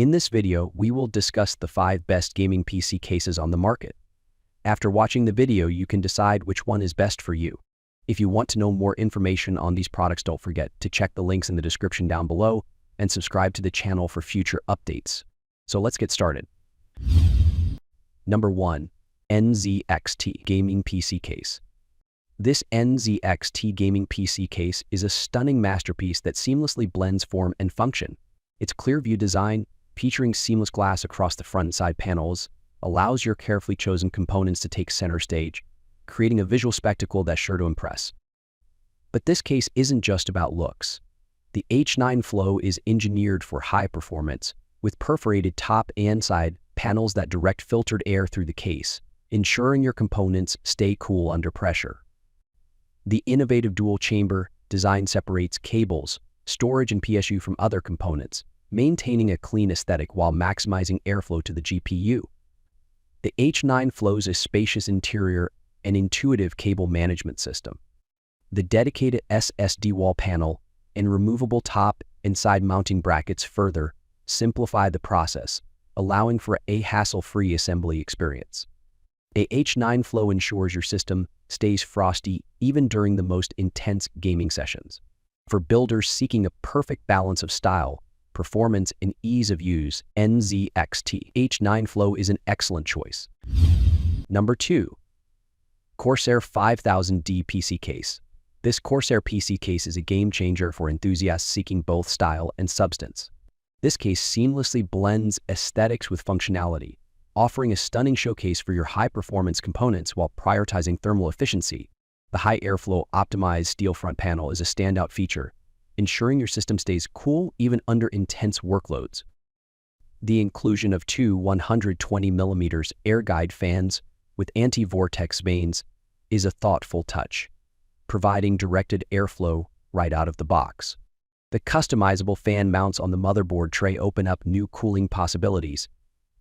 In this video, we will discuss the 5 best gaming PC cases on the market. After watching the video, you can decide which one is best for you. If you want to know more information on these products, don't forget to check the links in the description down below and subscribe to the channel for future updates. So let's get started. Number 1. NZXT Gaming PC Case. This NZXT gaming PC case is a stunning masterpiece that seamlessly blends form and function. Its clear-view design, featuring seamless glass across the front and side panels, allows your carefully chosen components to take center stage, creating a visual spectacle that's sure to impress. But this case isn't just about looks. The H9 Flow is engineered for high performance, with perforated top and side panels that direct filtered air through the case, ensuring your components stay cool under pressure. The innovative dual-chamber design separates cables, storage, and PSU from other components, maintaining a clean aesthetic while maximizing airflow to the GPU. The H9 Flow's a spacious interior and intuitive cable management system. The dedicated SSD wall panel and removable top and side mounting brackets further simplify the process, allowing for a hassle-free assembly experience. A H9 Flow ensures your system stays frosty even during the most intense gaming sessions. For builders seeking a perfect balance of style, performance, and ease of use, NZXT H9 Flow is an excellent choice. Number 2. Corsair 5000D PC Case. This Corsair PC case is a game changer for enthusiasts seeking both style and substance. This case seamlessly blends aesthetics with functionality, offering a stunning showcase for your high-performance components while prioritizing thermal efficiency. The high airflow optimized steel front panel is a standout feature, ensuring your system stays cool even under intense workloads. The inclusion of two 120mm air guide fans with anti-vortex vanes is a thoughtful touch, providing directed airflow right out of the box. The customizable fan mounts on the motherboard tray open up new cooling possibilities,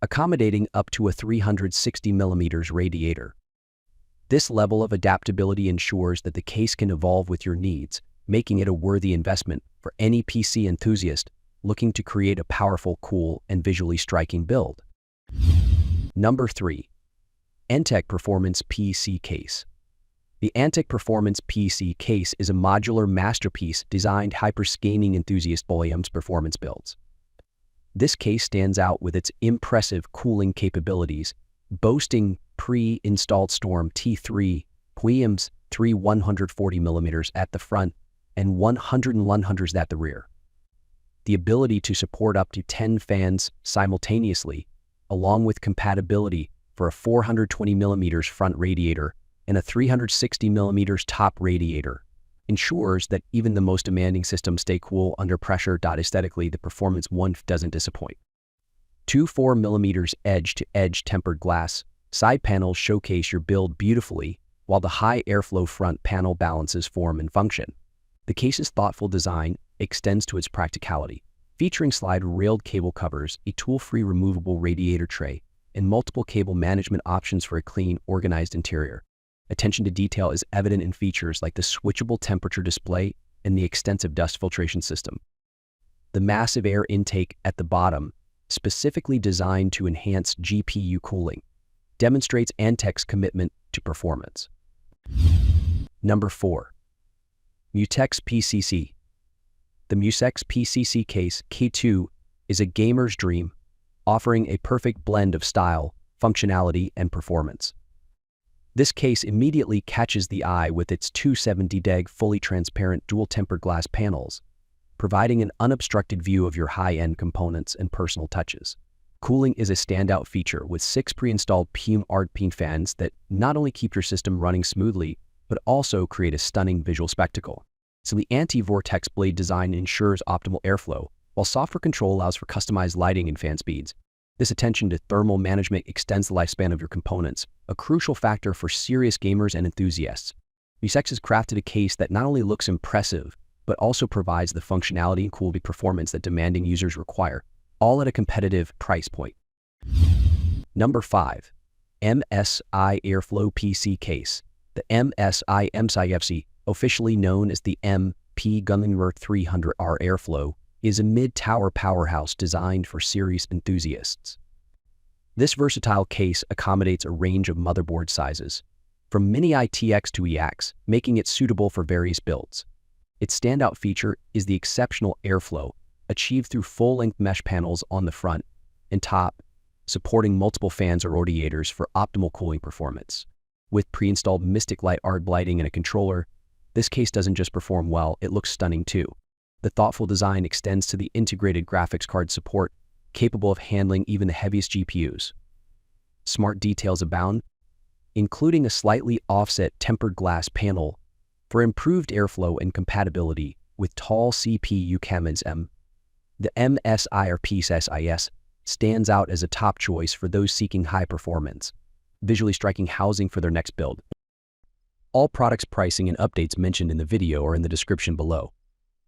accommodating up to a 360mm radiator. This level of adaptability ensures that the case can evolve with your needs, making it a worthy investment for any PC enthusiast looking to create a powerful, cool, and visually striking build. Number 3. Antec Performance PC Case. The Antec Performance PC case is a modular masterpiece designed for gaming enthusiast volumes performance builds. This case stands out with its impressive cooling capabilities, boasting pre-installed Storm T3 PWMs 3 140mm at the front and 100mm at the rear. The ability to support up to 10 fans simultaneously, along with compatibility for a 420mm front radiator and a 360mm top radiator, ensures that even the most demanding systems stay cool under pressure. Aesthetically, the performance one doesn't disappoint. Two 4mm edge-to-edge tempered glass side panels showcase your build beautifully, while the high airflow front panel balances form and function. The case's thoughtful design extends to its practicality, featuring slide-railed cable covers, a tool-free removable radiator tray, and multiple cable management options for a clean, organized interior. Attention to detail is evident in features like the switchable temperature display and the extensive dust filtration system. The massive air intake at the bottom, specifically designed to enhance GPU cooling, demonstrates Antec's commitment to performance. Number 4. MUSETEX PCC. The MUSETEX PCC case K2 is a gamer's dream, offering a perfect blend of style, functionality, and performance. This case immediately catches the eye with its 270 fully transparent dual-tempered glass panels, providing an unobstructed view of your high-end components and personal touches. Cooling is a standout feature with 6 pre-installed PWM fans that not only keep your system running smoothly, but also create a stunning visual spectacle. So the anti-vortex blade design ensures optimal airflow, while software control allows for customized lighting and fan speeds. This attention to thermal management extends the lifespan of your components, a crucial factor for serious gamers and enthusiasts. MUSETEX has crafted a case that not only looks impressive, but also provides the functionality and cool performance that demanding users require, all at a competitive price point. Number 5. MSI Airflow PC Case. The MSI FC, officially known as the MP Gunlingworth 300R Airflow, is a mid-tower powerhouse designed for serious enthusiasts. This versatile case accommodates a range of motherboard sizes, from mini ITX to EX, making it suitable for various builds. Its standout feature is the exceptional airflow, achieved through full-length mesh panels on the front and top, supporting multiple fans or radiators for optimal cooling performance. With pre-installed Mystic Light Art lighting and a controller, this case doesn't just perform well, it looks stunning too. The thoughtful design extends to the integrated graphics card support, capable of handling even the heaviest GPUs. Smart details abound, including a slightly offset tempered glass panel for improved airflow and compatibility with tall CPU cabinets. The MSI Airflow stands out as a top choice for those seeking high performance, visually striking housing for their next build. All products pricing and updates mentioned in the video are in the description below.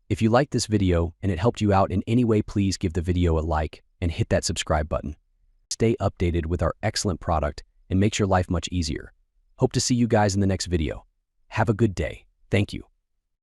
If you liked this video and it helped you out in any way, please give the video a like and hit that subscribe button. Stay updated with our excellent product and makes your life much easier. Hope to see you guys in the next video. Have a good day. Thank you.